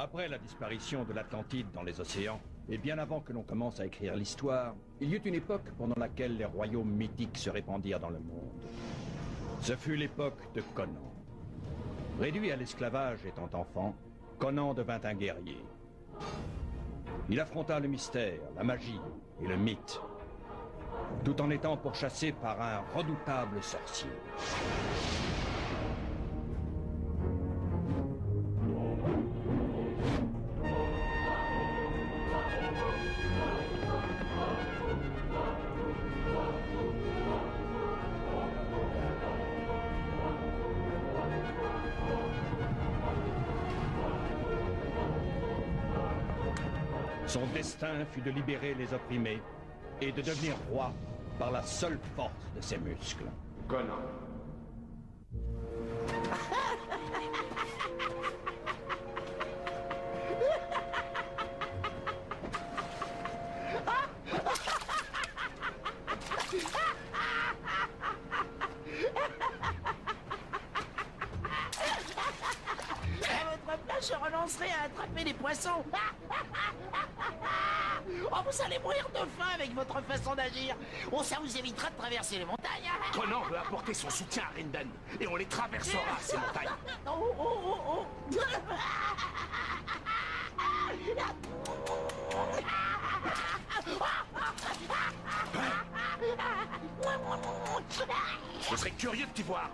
Après la disparition de l'Atlantide dans les océans, et bien avant que l'on commence à écrire l'histoire, il y eut une époque pendant laquelle les royaumes mythiques se répandirent dans le monde. Ce fut l'époque de Conan. Réduit à l'esclavage étant enfant, Conan devint un guerrier. Il affronta le mystère, la magie et le mythe, tout en étant pourchassé par un redoutable sorcier. Son destin fut de libérer les opprimés et de devenir roi par la seule force de ses muscles. Conan. Je renoncerai à attraper les poissons. Oh, vous allez mourir de faim avec votre façon d'agir. Oh, ça vous évitera de traverser les montagnes. Conan veut apporter son soutien à Rindan, et on les traversera, ces montagnes. Oh, oh, oh, oh. Je serais curieux de t'y voir.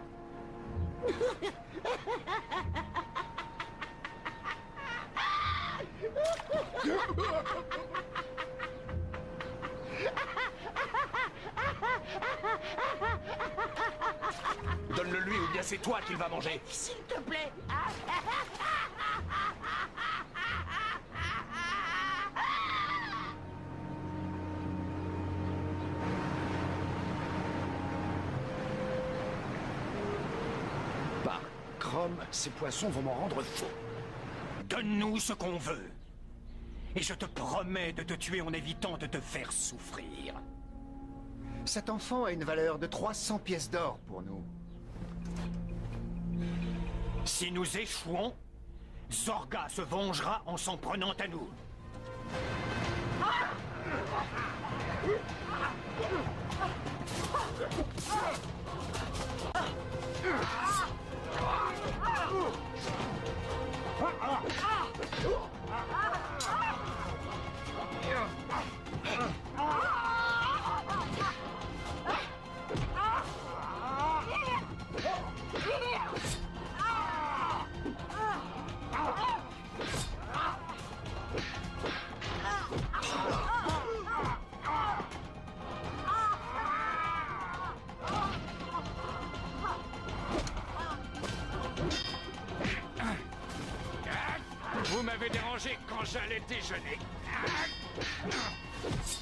Donne-le lui ou bien c'est toi qu'il va manger. S'il te plaît. Par Chrome, ces poissons vont m'en rendre fou. Donne-nous ce qu'on veut. Et je te promets de te tuer en évitant de te faire souffrir. Cet enfant a une valeur de 300 pièces d'or pour nous. Si nous échouons, Zorga se vengera en s'en prenant à nous. Vous m'avez dérangé quand j'allais déjeuner.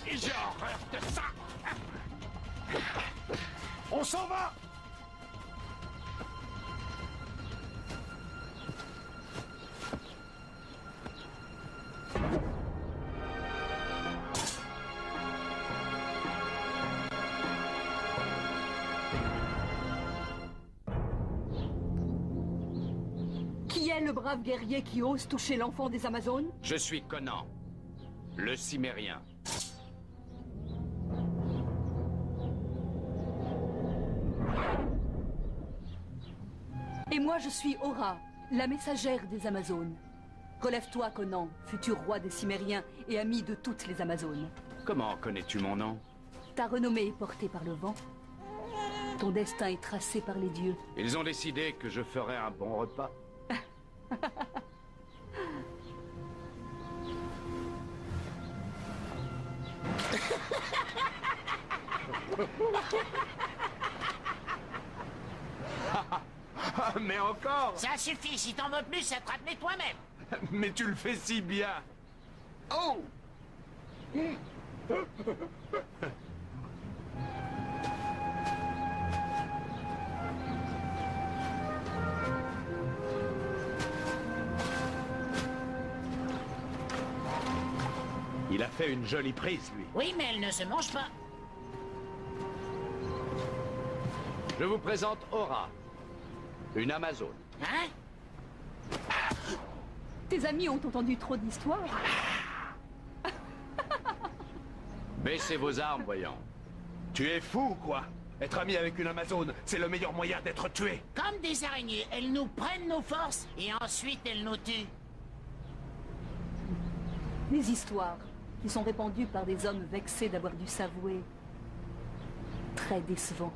J'ai horreur de ça. On s'en va! Qui est le brave guerrier qui ose toucher l'enfant des Amazones? Je suis Conan, le Cimérien. Et moi je suis Aura, la messagère des Amazones. Relève-toi, Conan, futur roi des Cimériens et ami de toutes les Amazones. Comment connais-tu mon nom? Ta renommée est portée par le vent. Ton destin est tracé par les dieux. Ils ont décidé que je ferais un bon repas. Mais encore! Ça suffit, si t'en veux plus, attrape-les toi-même. Mais tu le fais si bien! Oh! Il a fait une jolie prise, lui. Oui, mais elle ne se mange pas. Je vous présente Aura, une Amazone. Hein? Tes amis ont entendu trop d'histoires. Baissez vos armes, voyons. Tu es fou ou quoi? Être ami avec une Amazone, c'est le meilleur moyen d'être tué. Comme des araignées, elles nous prennent nos forces et ensuite elles nous tuent. Les histoires qui sont répandues par des hommes vexés d'avoir dû s'avouer. Très décevant.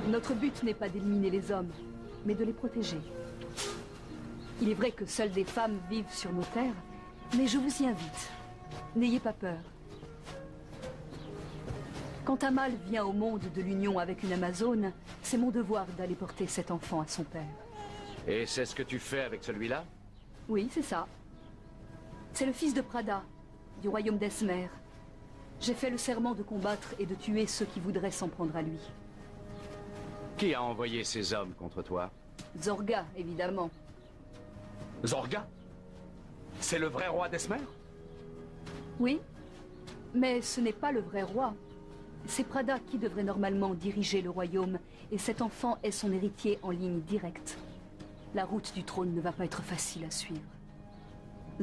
Notre but n'est pas d'éliminer les hommes, mais de les protéger. Il est vrai que seules des femmes vivent sur nos terres, mais je vous y invite. N'ayez pas peur. Quand un mâle vient au monde de l'union avec une Amazone, c'est mon devoir d'aller porter cet enfant à son père. Et c'est ce que tu fais avec celui-là? Oui, c'est ça. C'est le fils de Prada, du royaume d'Esmer. J'ai fait le serment de combattre et de tuer ceux qui voudraient s'en prendre à lui. Qui a envoyé ces hommes contre toi? Zorga, évidemment. Zorga? C'est le vrai roi d'Esmer? Oui, mais ce n'est pas le vrai roi. C'est Prada qui devrait normalement diriger le royaume, et cet enfant est son héritier en ligne directe. La route du trône ne va pas être facile à suivre.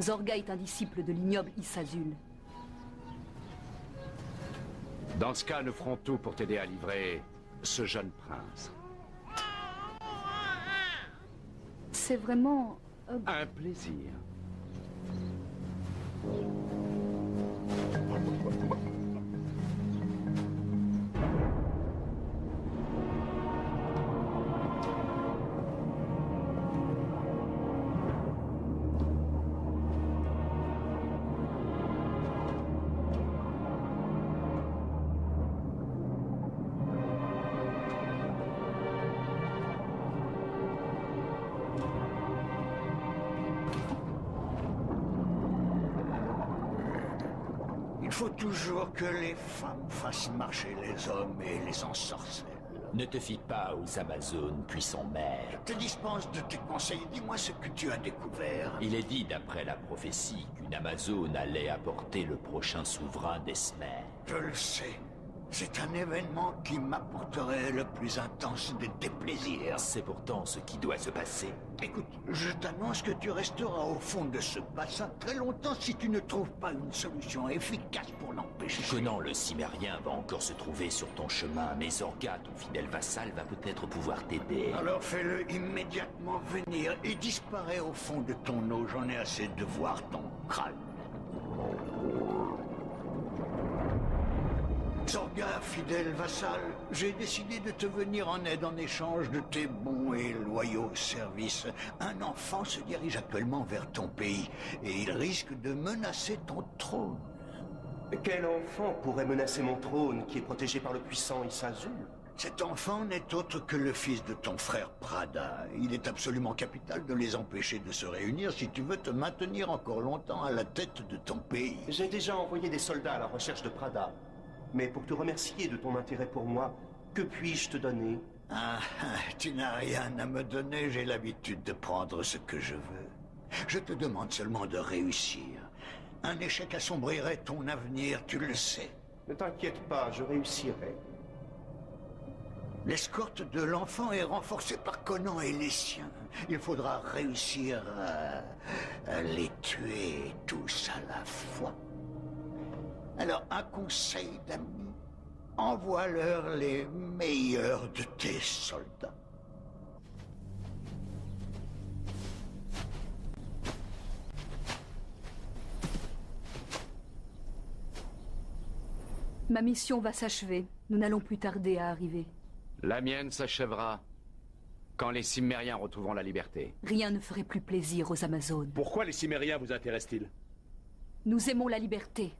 Zorga est un disciple de l'ignoble Issazul. Dans ce cas, nous ferons tout pour t'aider à livrer ce jeune prince. C'est vraiment... Un plaisir. Il faut toujours que les femmes fassent marcher les hommes et les ensorcellent. Ne te fie pas aux Amazones, puissant maire. Je te dispense de tes conseils. Dis-moi ce que tu as découvert. Il est dit, d'après la prophétie, qu'une Amazone allait apporter le prochain souverain d'Esmer. Je le sais. C'est un événement qui m'apporterait le plus intense des déplaisirs. C'est pourtant ce qui doit se passer. Écoute, je t'annonce que tu resteras au fond de ce bassin très longtemps si tu ne trouves pas une solution efficace pour l'empêcher. Conan le Cimérien va encore se trouver sur ton chemin, mais Zorga, ton fidèle vassal, va peut-être pouvoir t'aider. Alors fais-le immédiatement venir et disparais au fond de ton eau. J'en ai assez de voir ton crâne. Zorga, fidèle vassal, j'ai décidé de te venir en aide en échange de tes bons et loyaux services. Un enfant se dirige actuellement vers ton pays et il risque de menacer ton trône. Quel enfant pourrait menacer mon trône qui est protégé par le puissant Issazul? Cet enfant n'est autre que le fils de ton frère Prada. Il est absolument capital de les empêcher de se réunir si tu veux te maintenir encore longtemps à la tête de ton pays. J'ai déjà envoyé des soldats à la recherche de Prada. Mais pour te remercier de ton intérêt pour moi, que puis-je te donner? Ah, tu n'as rien à me donner, j'ai l'habitude de prendre ce que je veux. Je te demande seulement de réussir. Un échec assombrirait ton avenir, tu le sais. Ne t'inquiète pas, je réussirai. L'escorte de l'enfant est renforcée par Conan et les siens. Il faudra réussir à les tuer tous à la fois. Alors, un conseil d'ami, envoie-leur les meilleurs de tes soldats. Ma mission va s'achever. Nous n'allons plus tarder à arriver. La mienne s'achèvera quand les Cimmériens retrouveront la liberté. Rien ne ferait plus plaisir aux Amazones. Pourquoi les Cimmériens vous intéressent-ils? Nous aimons la liberté.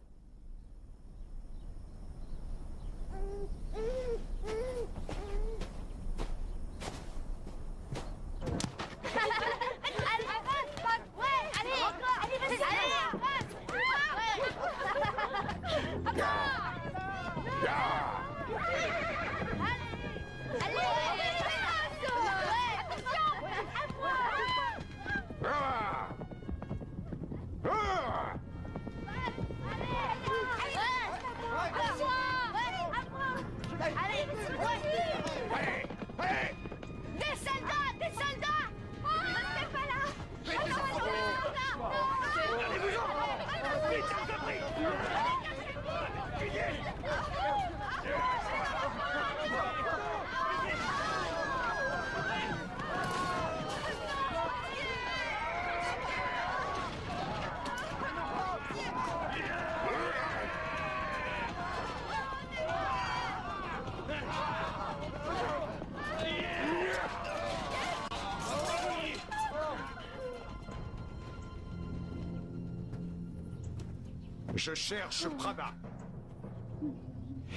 Je cherche Prada.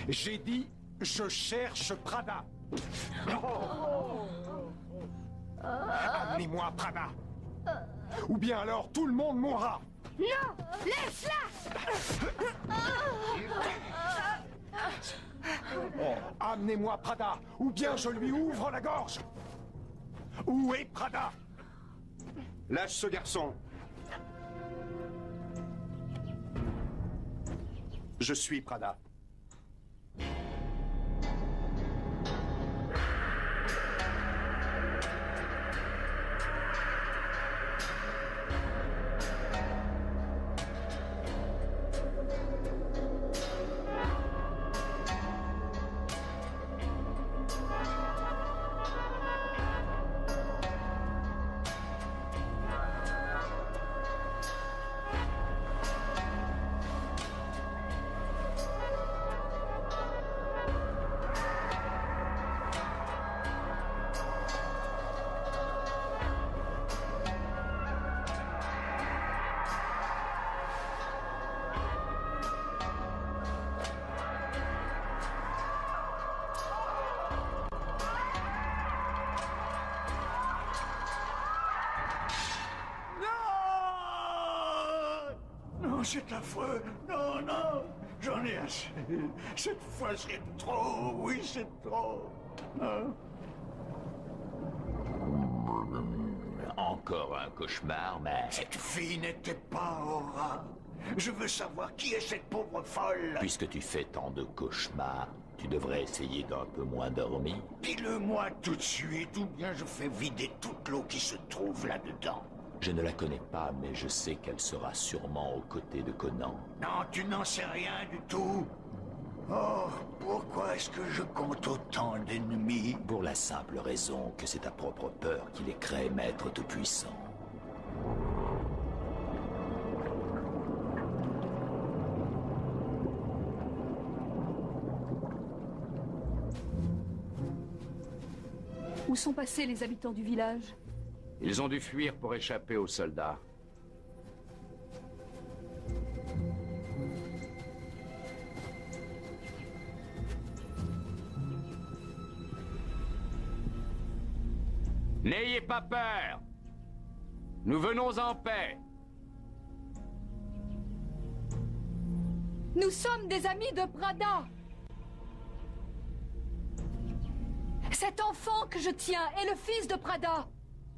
J'ai dit, je cherche Prada. Amenez-moi Prada. Ou bien alors tout le monde mourra. Non, laisse-la. Amenez-moi Prada, ou bien je lui ouvre la gorge. Où est Prada? Lâche ce garçon. Je suis Prada. Non, c'est affreux. Non, non, j'en ai assez. Cette fois, c'est trop. Oui, c'est trop. Hein? Encore un cauchemar, mais... Cette fille n'était pas Aura. Je veux savoir qui est cette pauvre folle. Puisque tu fais tant de cauchemars, tu devrais essayer d'un peu moins dormir. Dis-le-moi tout de suite, ou bien je fais vider toute l'eau qui se trouve là-dedans. Je ne la connais pas, mais je sais qu'elle sera sûrement aux côtés de Conan. Non, tu n'en sais rien du tout. Oh, pourquoi est-ce que je compte autant d'ennemis? Pour la simple raison que c'est ta propre peur qui les crée, maître tout-puissant. Où sont passés les habitants du village? Ils ont dû fuir pour échapper aux soldats. N'ayez pas peur! Nous venons en paix! Nous sommes des amis de Prada! Cet enfant que je tiens est le fils de Prada!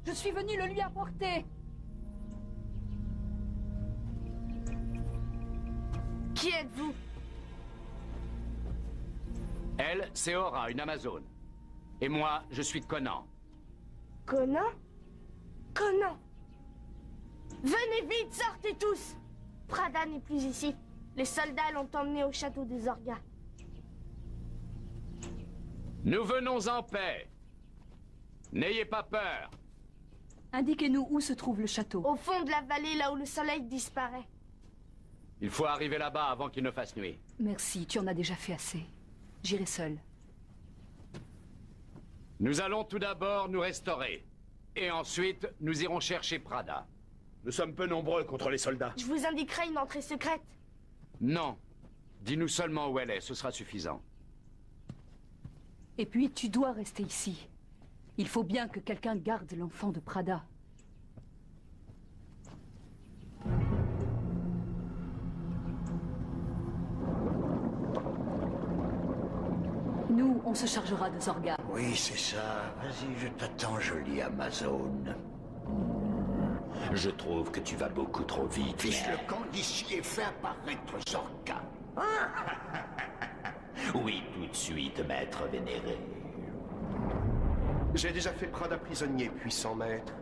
Je suis venu le lui apporter. Qui êtes-vous? Elle, c'est Aura, une Amazone. Et moi, je suis Conan. Conan? Conan! Venez vite, sortez tous! Prada n'est plus ici. Les soldats l'ont emmené au château des Orgas. Nous venons en paix. N'ayez pas peur. Indiquez-nous où se trouve le château. Au fond de la vallée, là où le soleil disparaît. Il faut arriver là-bas avant qu'il ne fasse nuit. Merci, tu en as déjà fait assez. J'irai seul. Nous allons tout d'abord nous restaurer. Et ensuite, nous irons chercher Prada. Nous sommes peu nombreux contre les soldats. Je vous indiquerai une entrée secrète. Non. Dis-nous seulement où elle est, ce sera suffisant. Et puis, tu dois rester ici. Il faut bien que quelqu'un garde l'enfant de Prada. Nous, on se chargera de Zorga. Oui, c'est ça. Vas-y, je t'attends, jolie Amazone. Je trouve que tu vas beaucoup trop vite. Fiche le camp d'ici et fais apparaître Zorga. Oui, tout de suite, maître vénéré. J'ai déjà fait Prada prisonnier, puissant maître.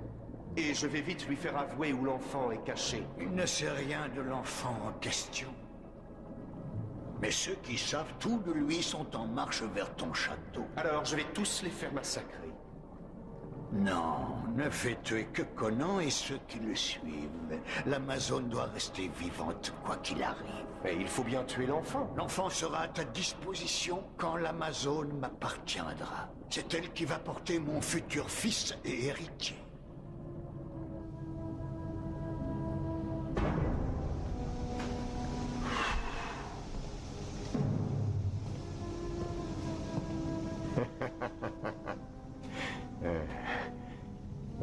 Et je vais vite lui faire avouer où l'enfant est caché. Il ne sait rien de l'enfant en question. Mais ceux qui savent tout de lui sont en marche vers ton château. Alors je vais tous les faire massacrer. Non, ne fais tuer que Conan et ceux qui le suivent. L'Amazone doit rester vivante, quoi qu'il arrive. Mais il faut bien tuer l'enfant. L'enfant sera à ta disposition quand l'Amazone m'appartiendra. C'est elle qui va porter mon futur fils et héritier.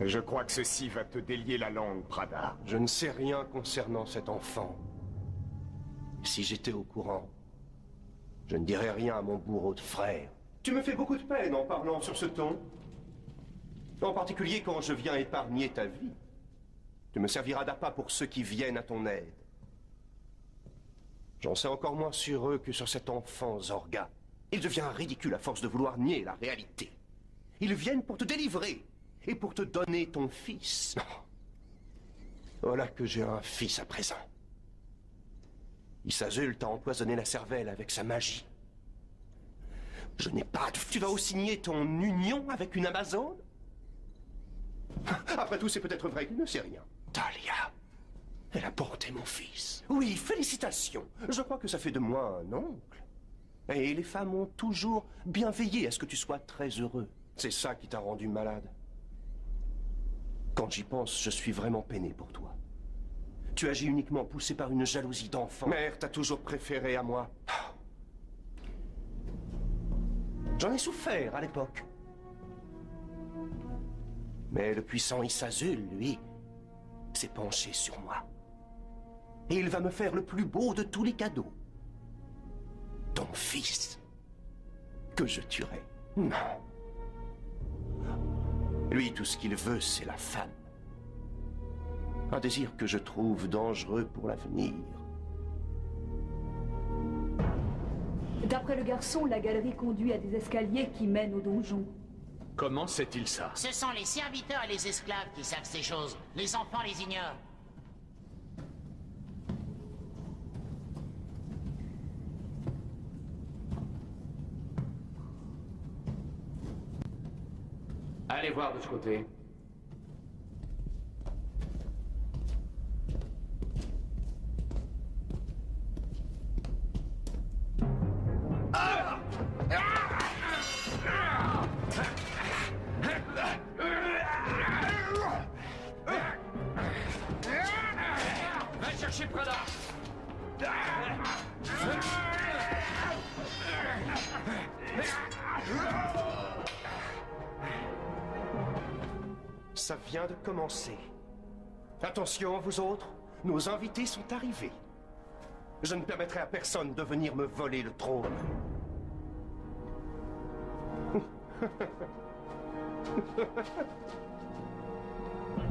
Je crois que ceci va te délier la langue, Prada. Je ne sais rien concernant cet enfant. Si j'étais au courant, je ne dirais rien à mon bourreau de frère. Tu me fais beaucoup de peine en parlant sur ce ton. En particulier quand je viens épargner ta vie. Tu me serviras d'appât pour ceux qui viennent à ton aide. J'en sais encore moins sur eux que sur cet enfant Zorga. Il devient ridicule à force de vouloir nier la réalité. Ils viennent pour te délivrer et pour te donner ton fils. Voilà que j'ai un fils à présent. Isazul t'a empoisonné la cervelle avec sa magie. Je n'ai pas de... Tu vas aussi signer ton union avec une Amazone? Après tout, c'est peut-être vrai qu'il ne sait rien. Talia, elle a porté mon fils. Oui, félicitations. Je crois que ça fait de moi un oncle. Et les femmes ont toujours bien veillé à ce que tu sois très heureux. C'est ça qui t'a rendu malade. Quand j'y pense, je suis vraiment peiné pour toi. Tu agis uniquement poussé par une jalousie d'enfant. Mère t'a toujours préféré à moi. J'en ai souffert à l'époque. Mais le puissant Isazul, lui, s'est penché sur moi. Et il va me faire le plus beau de tous les cadeaux. Ton fils, que je tuerai. Non. Lui, tout ce qu'il veut, c'est la femme. Un désir que je trouve dangereux pour l'avenir. D'après le garçon, la galerie conduit à des escaliers qui mènent au donjon. Comment sait-il ça? Ce sont les serviteurs et les esclaves qui savent ces choses. Les enfants les ignorent. Allez voir de ce côté. Va chercher Prada. Ça vient de commencer. Attention, vous autres, nos invités sont arrivés. Je ne permettrai à personne de venir me voler le trône.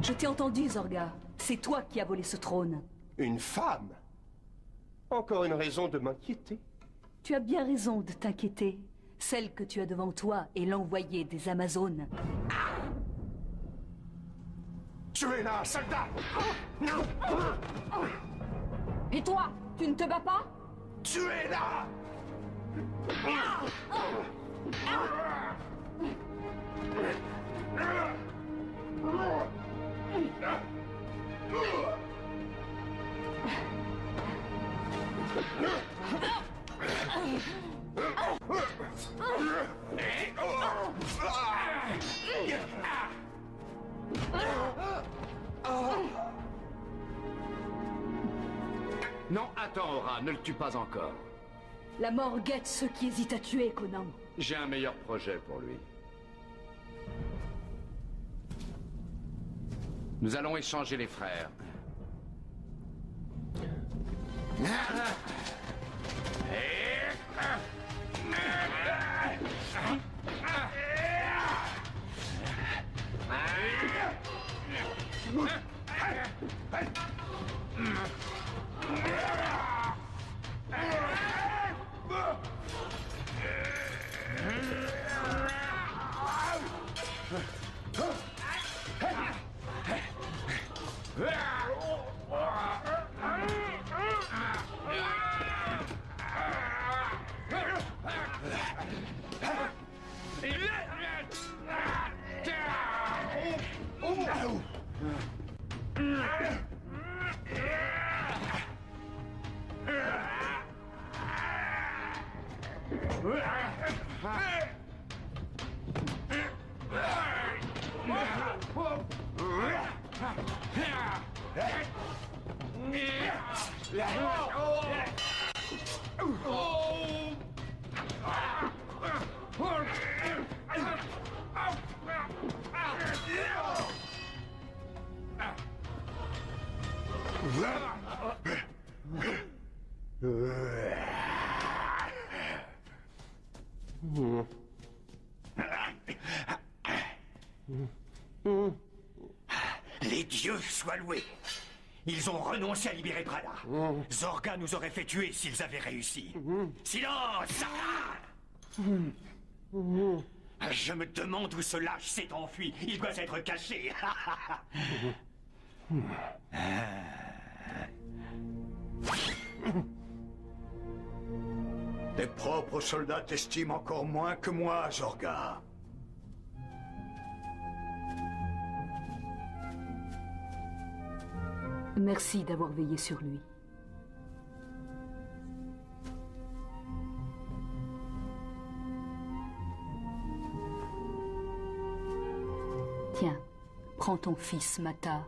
Je t'ai entendu, Zorga. C'est toi qui as volé ce trône. Une femme? Encore une raison de m'inquiéter. Tu as bien raison de t'inquiéter. Celle que tu as devant toi est l'envoyée des Amazones. Tuez-la, soldat! Et toi, tu ne te bats pas? Tuez-la! Non, attends, Aura, ne le tue pas encore. La mort guette ceux qui hésitent à tuer, Conan. J'ai un meilleur projet pour lui. Nous allons échanger les frères. Les dieux soient loués. Ils ont renoncé à libérer Prada. Zorga nous aurait fait tuer s'ils avaient réussi. Silence! Je me demande où ce lâche s'est enfui. Il doit être caché. Tes propres soldats t'estiment encore moins que moi, Zorga. Merci d'avoir veillé sur lui. Tiens, prends ton fils, Matar,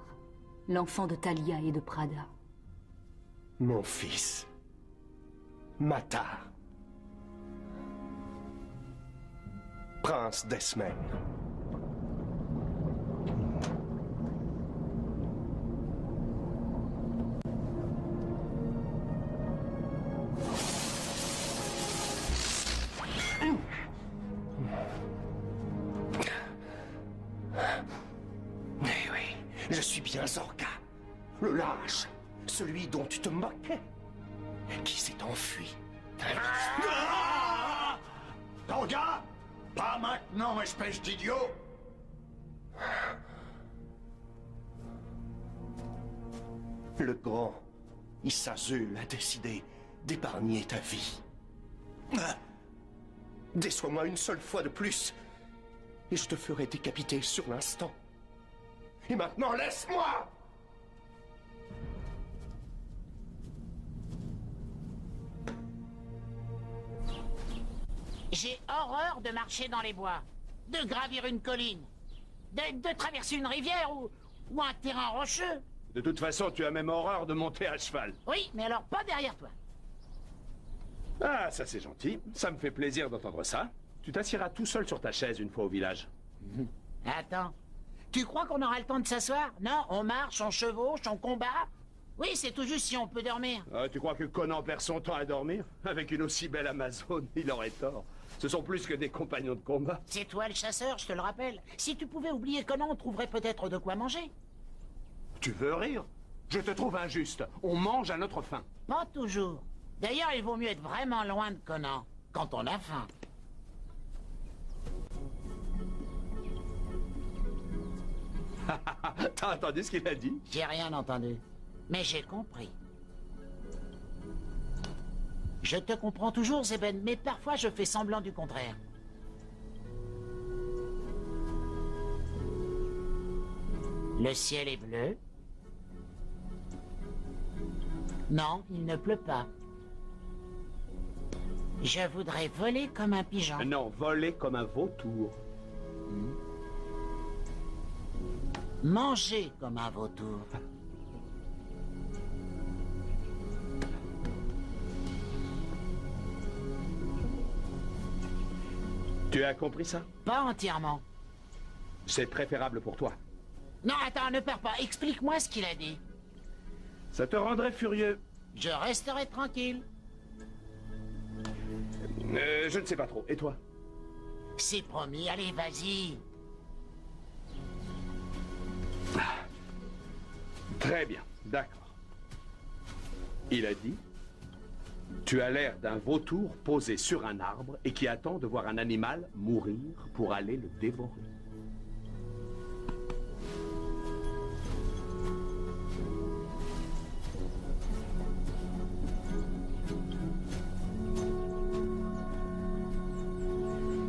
l'enfant de Talia et de Prada. Mon fils. Matar. Prince d'Esmer. Eh oui, je suis bien Zorga, le lâche, celui dont tu te moquais, qui s'est enfui. Zorga, pas maintenant, espèce d'idiot! Le grand Issazul a décidé d'épargner ta vie. Déçois-moi une seule fois de plus, et je te ferai décapiter sur l'instant. Et maintenant, laisse-moi! J'ai horreur de marcher dans les bois, de gravir une colline, de traverser une rivière ou un terrain rocheux. De toute façon, tu as même horreur de monter à cheval. Oui, mais alors pas derrière toi. Ah, ça c'est gentil. Ça me fait plaisir d'entendre ça. Tu t'assieras tout seul sur ta chaise une fois au village. Attends, tu crois qu'on aura le temps de s'asseoir? Non, on marche, on chevauche, on combat. Oui, c'est tout juste si on peut dormir. Ah, tu crois que Conan perd son temps à dormir? Avec une aussi belle Amazone, il aurait tort. Ce sont plus que des compagnons de combat. C'est toi le chasseur, je te le rappelle. Si tu pouvais oublier Conan, on trouverait peut-être de quoi manger. Tu veux rire? Je te trouve injuste. On mange à notre faim. Pas toujours. D'ailleurs, il vaut mieux être vraiment loin de Conan, quand on a faim. T'as entendu ce qu'il a dit? J'ai rien entendu. Mais j'ai compris. Je te comprends toujours, Zeben, mais parfois je fais semblant du contraire. Le ciel est bleu. Non, il ne pleut pas. Je voudrais voler comme un pigeon. Non, voler comme un vautour. Manger comme un vautour. Tu as compris ça? Pas entièrement. C'est préférable pour toi. Non, attends, ne pars pas. Explique-moi ce qu'il a dit. Ça te rendrait furieux. Je resterai tranquille. Je ne sais pas trop. Et toi? C'est promis, allez, vas-y. Très bien, d'accord. Il a dit: tu as l'air d'un vautour posé sur un arbre et qui attend de voir un animal mourir pour aller le dévorer.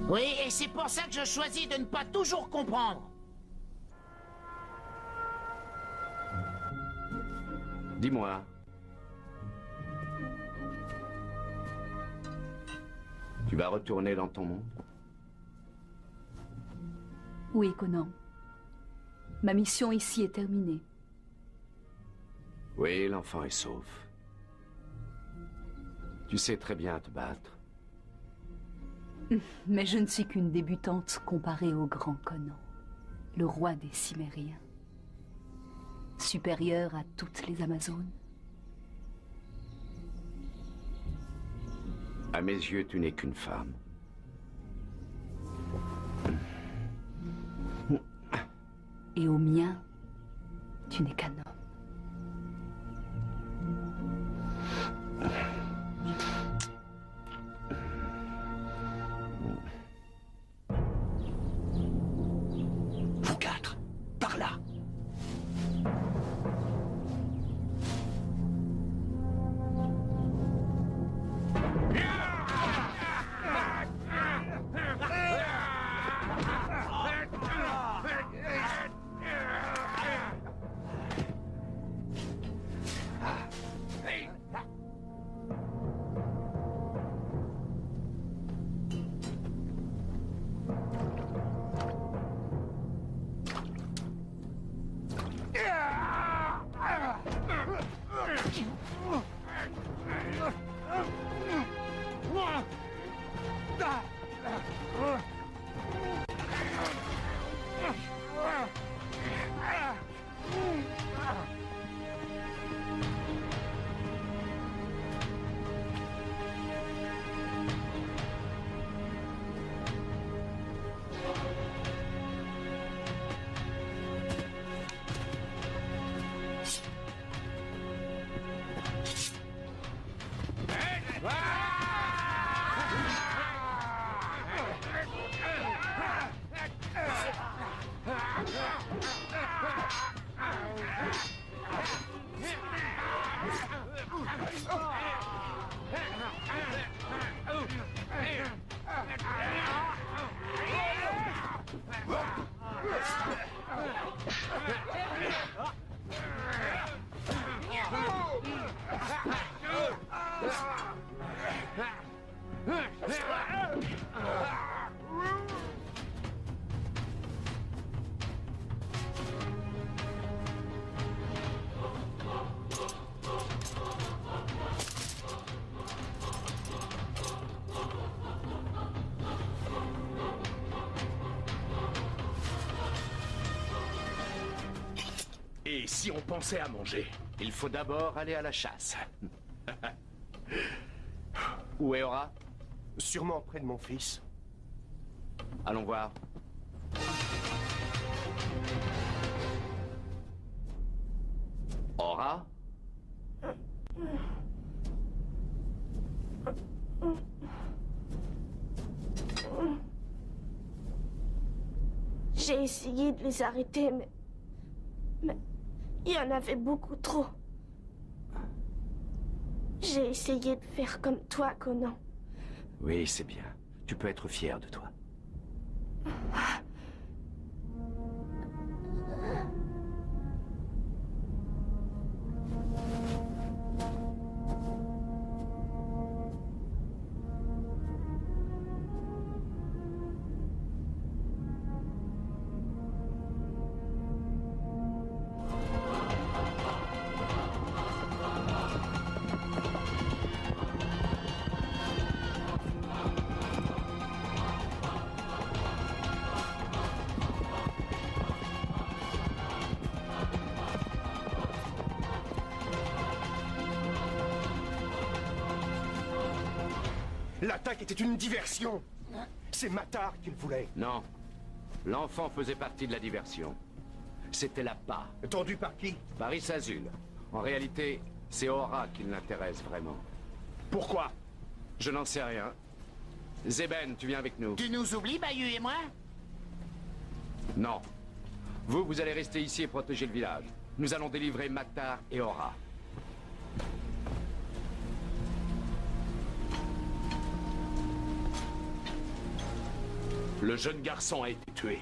Oui, et c'est pour ça que je choisis de ne pas toujours comprendre. Dis-moi. Tu vas retourner dans ton monde? Oui, Conan. Ma mission ici est terminée. Oui, l'enfant est sauf. Tu sais très bien te battre. Mais je ne suis qu'une débutante comparée au grand Conan, le roi des Cimmériens, supérieur à toutes les Amazones. À mes yeux, tu n'es qu'une femme. Et au mien, tu n'es qu'un homme. Vous quatre, par là. Et si on pensait à manger? Il faut d'abord aller à la chasse. Où est Aura? Sûrement près de mon fils. Allons voir. Aura? J'ai essayé de les arrêter, mais il y en avait beaucoup trop. J'ai essayé de faire comme toi, Conan. Oui, c'est bien. Tu peux être fier de toi. L'attaque était une diversion. C'est Matar qui le voulait. Non. L'enfant faisait partie de la diversion. C'était l'appât. Tendu par qui? Par Azul. En réalité, c'est Aura qui l'intéresse vraiment. Pourquoi? Je n'en sais rien. Zeben, tu viens avec nous. Tu nous oublies, Bayou et moi? Non. Vous allez rester ici et protéger le village. Nous allons délivrer Matar et Aura. Le jeune garçon a été tué.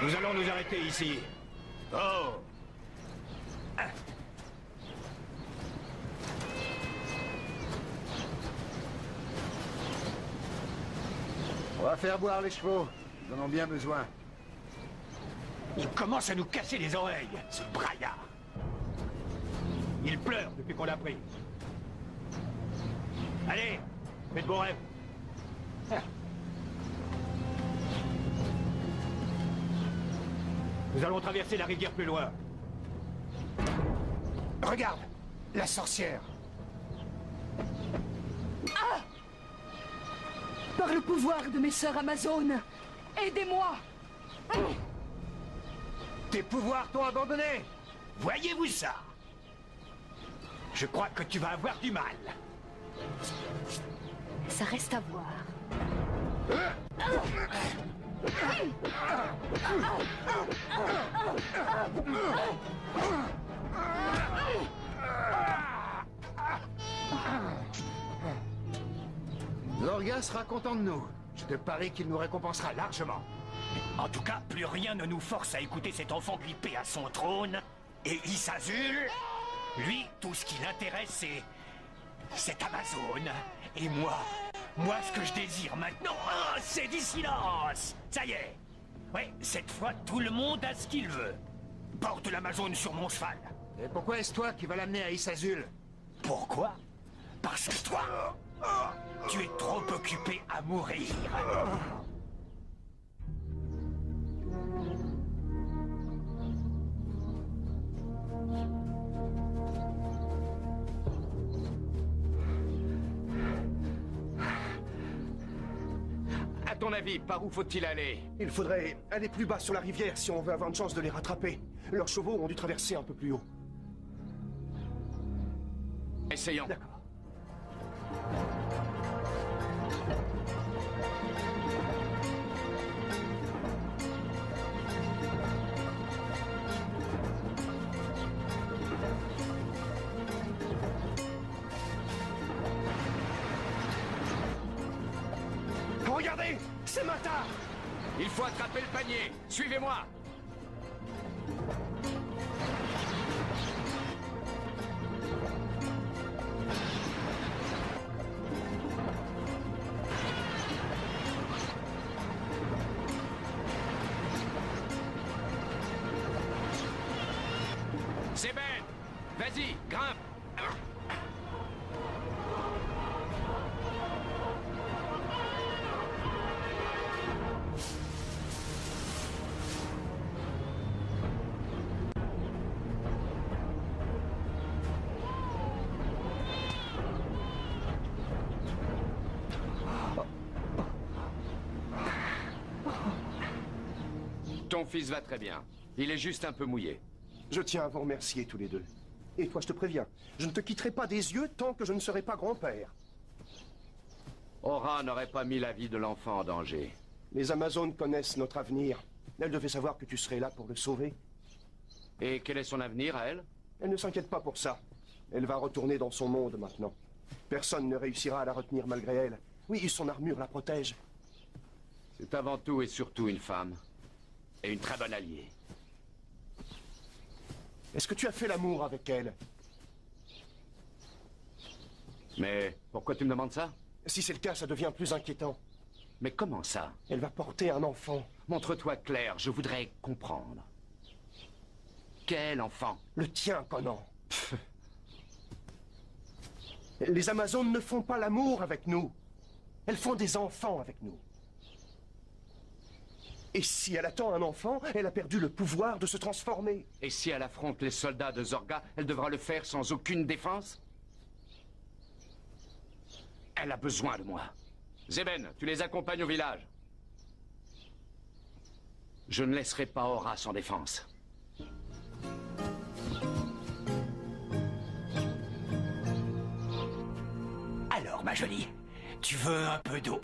Nous allons nous arrêter ici. Oh! On va faire boire les chevaux. Ils en ont bien besoin. Il commence à nous casser les oreilles, ce braillard. Il pleure depuis qu'on l'a pris. Allez, faites de beaux rêves. Nous allons traverser la rivière plus loin. Regarde, la sorcière. Ah! Par le pouvoir de mes sœurs Amazones, aidez-moi! Tes pouvoirs t'ont abandonné. Voyez-vous ça? Je crois que tu vas avoir du mal. Ça reste à voir. Zorga sera content de nous. Je te parie qu'il nous récompensera largement. En tout cas, plus rien ne nous force à écouter cet enfant grippé à son trône. Et Isazul, lui, tout ce qui l'intéresse, c'est cette Amazone. Et moi, ce que je désire maintenant, c'est du silence. Ça y est. Ouais, cette fois, tout le monde a ce qu'il veut. Porte l'Amazone sur mon cheval. Et pourquoi est-ce toi qui vas l'amener à Isazul? Pourquoi? Parce que toi, tu es trop occupé à mourir. À ton avis, par où faut-il aller? Il faudrait aller plus bas sur la rivière si on veut avoir une chance de les rattraper. Leurs chevaux ont dû traverser un peu plus haut. Essayons. D'accord. Regardez, c'est Mata. Il faut attraper le panier. Suivez-moi. C'est Ben. Vas-y, grimpe. Ton fils va très bien. Il est juste un peu mouillé. Je tiens à vous remercier tous les deux. Et toi, je te préviens, je ne te quitterai pas des yeux tant que je ne serai pas grand-père. Aura n'aurait pas mis la vie de l'enfant en danger. Les Amazones connaissent notre avenir. Elle devait savoir que tu serais là pour le sauver. Et quel est son avenir à elle? Elle ne s'inquiète pas pour ça. Elle va retourner dans son monde maintenant. Personne ne réussira à la retenir malgré elle. Oui, son armure la protège. C'est avant tout et surtout une femme. Et une très bonne alliée. Est-ce que tu as fait l'amour avec elle? Mais pourquoi tu me demandes ça? Si c'est le cas, ça devient plus inquiétant. Mais comment ça? Elle va porter un enfant. Montre-toi clair, je voudrais comprendre. Quel enfant? Le tien, Conan. Les Amazones ne font pas l'amour avec nous. Elles font des enfants avec nous. Et si elle attend un enfant, elle a perdu le pouvoir de se transformer. Et si elle affronte les soldats de Zorga, elle devra le faire sans aucune défense? Elle a besoin de moi. Zeben, tu les accompagnes au village. Je ne laisserai pas Aura sans défense. Alors, ma jolie, tu veux un peu d'eau?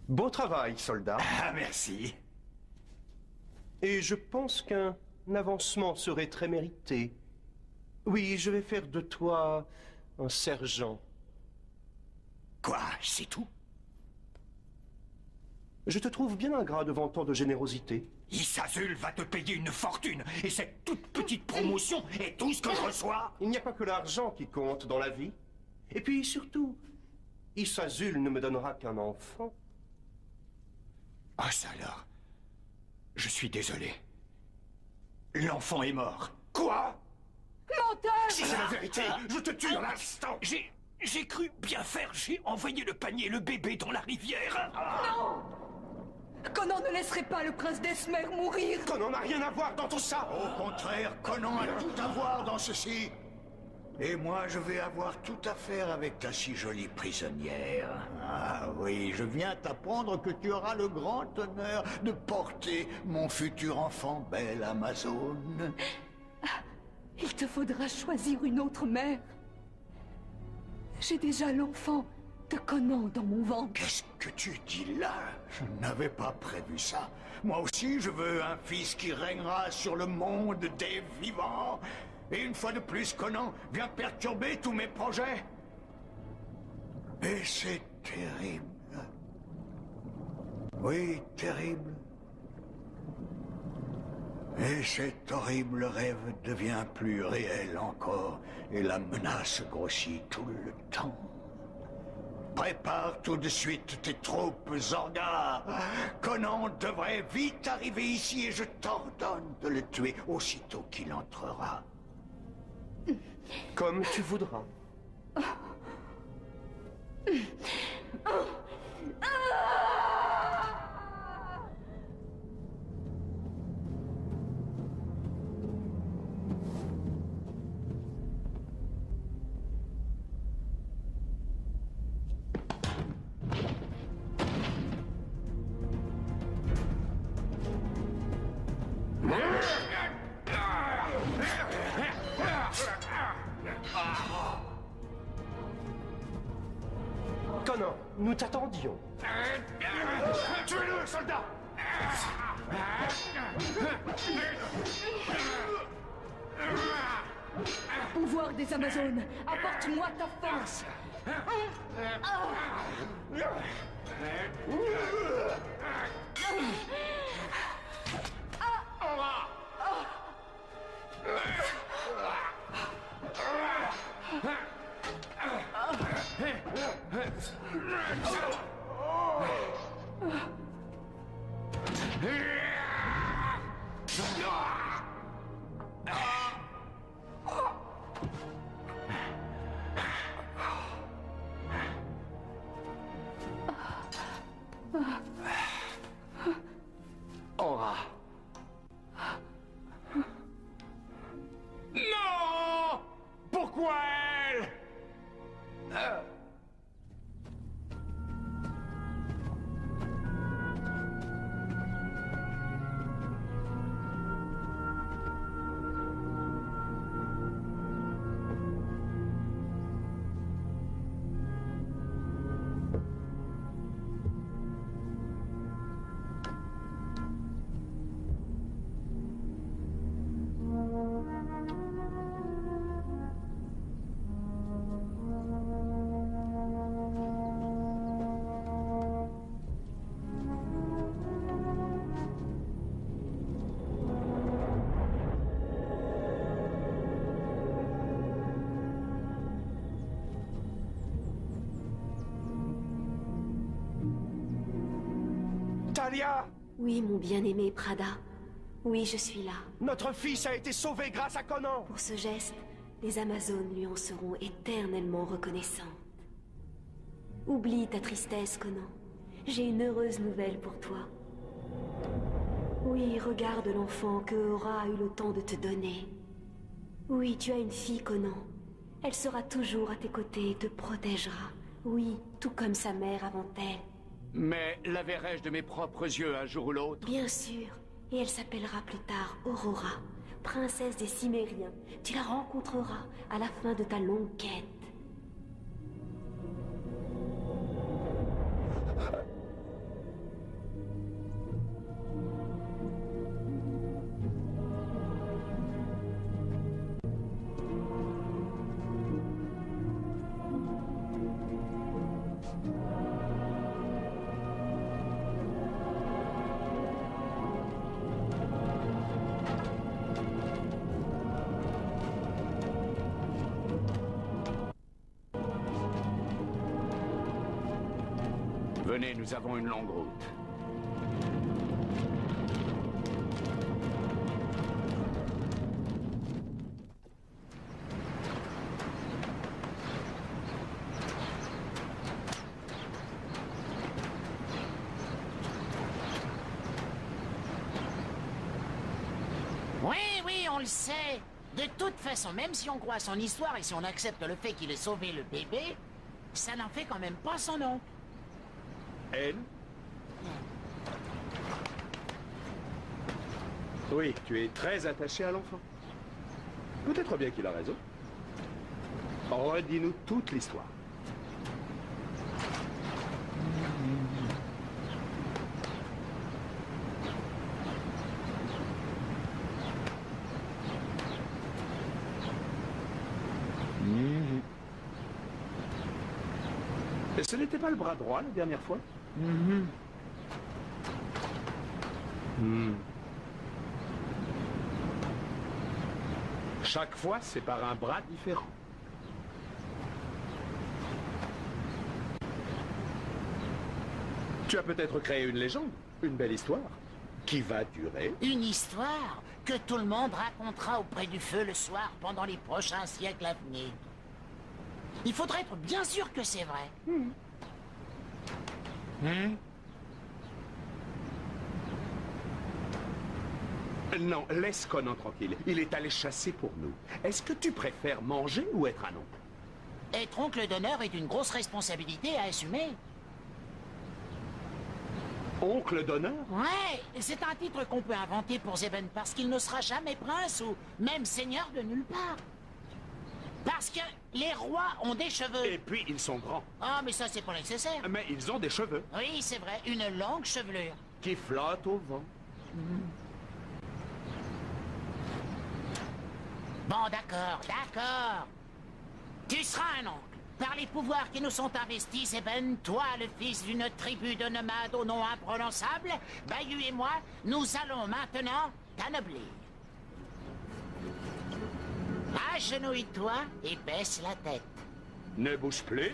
Beau travail, soldat. Ah, merci. Et je pense qu'un avancement serait très mérité. Oui, je vais faire de toi un sergent. Quoi, c'est tout? Je te trouve bien ingrat devant tant de générosité. Isazul va te payer une fortune, et cette toute petite promotion est tout ce que je reçois. Il n'y a pas que l'argent qui compte dans la vie. Et puis surtout, Isazul ne me donnera qu'un enfant. Ah, ça alors. Je suis désolé. L'enfant est mort. Quoi? Menteur! Si c'est la vérité, je te tue dans l'instant. J'ai cru bien faire. J'ai envoyé le panier et le bébé dans la rivière. Non! Conan ne laisserait pas le prince d'Esmer mourir. Conan n'a rien à voir dans tout ça. Au contraire, Conan a tout à voir dans ceci. Et moi, je vais avoir tout à faire avec ta si jolie prisonnière. Ah oui, je viens t'apprendre que tu auras le grand honneur de porter mon futur enfant, belle Amazone. Il te faudra choisir une autre mère. J'ai déjà l'enfant de Conan dans mon ventre. Qu'est-ce que tu dis là? Je n'avais pas prévu ça. Moi aussi, je veux un fils qui régnera sur le monde des vivants. Et une fois de plus, Conan vient perturber tous mes projets. Et c'est terrible. Oui, terrible. Et cet horrible rêve devient plus réel encore, et la menace grossit tout le temps. Prépare tout de suite tes troupes, Zorga. Conan devrait vite arriver ici et je t'ordonne de le tuer aussitôt qu'il entrera. Comme tu voudras. Conan, nous t'attendions. Tuez-le, soldat! Pouvoir des Amazones, apporte-moi ta force. Aura. Non! Pourquoi elle? Talia! Oui, mon bien-aimé Prada. Oui, je suis là. Notre fils a été sauvé grâce à Conan! Pour ce geste, les Amazones lui en seront éternellement reconnaissantes. Oublie ta tristesse, Conan. J'ai une heureuse nouvelle pour toi. Oui, regarde l'enfant que Aura a eu le temps de te donner. Oui, tu as une fille, Conan. Elle sera toujours à tes côtés et te protégera. Oui, tout comme sa mère avant elle. Mais la verrai-je de mes propres yeux un jour ou l'autre? Bien sûr. Et elle s'appellera plus tard Aurora, princesse des Cimériens. Tu la rencontreras à la fin de ta longue quête. Venez, nous avons une longue route. le sait. De toute façon, même si on croit à son histoire et si on accepte le fait qu'il ait sauvé le bébé, ça n'en fait quand même pas son oncle. Elle? Oui, tu es très attaché à l'enfant. Peut-être bien qu'il a raison. Redis-nous toute l'histoire. Et ce n'était pas le bras droit la dernière fois? Chaque fois, c'est par un bras différent. Tu as peut-être créé une légende, une belle histoire, qui va durer. Une histoire que tout le monde racontera auprès du feu le soir pendant les prochains siècles à venir. Il faudrait être bien sûr que c'est vrai. Non, laisse Conan tranquille. Il est allé chasser pour nous. Est-ce que tu préfères manger ou être un oncle? Être oncle d'honneur est une grosse responsabilité à assumer. Oncle d'honneur? Ouais, c'est un titre qu'on peut inventer pour Zeben parce qu'il ne sera jamais prince ou même seigneur de nulle part. Parce que les rois ont des cheveux. Et puis, ils sont grands. Ah, mais ça, c'est pas nécessaire. Mais ils ont des cheveux. Oui, c'est vrai, une longue chevelure. Qui flotte au vent. Bon, d'accord, d'accord. Tu seras un oncle. Par les pouvoirs qui nous sont investis, Zeben, toi, le fils d'une tribu de nomades au nom imprononçable, Bayou et moi, nous allons maintenant t'anoblir. Agenouille-toi et baisse la tête. Ne bouge plus.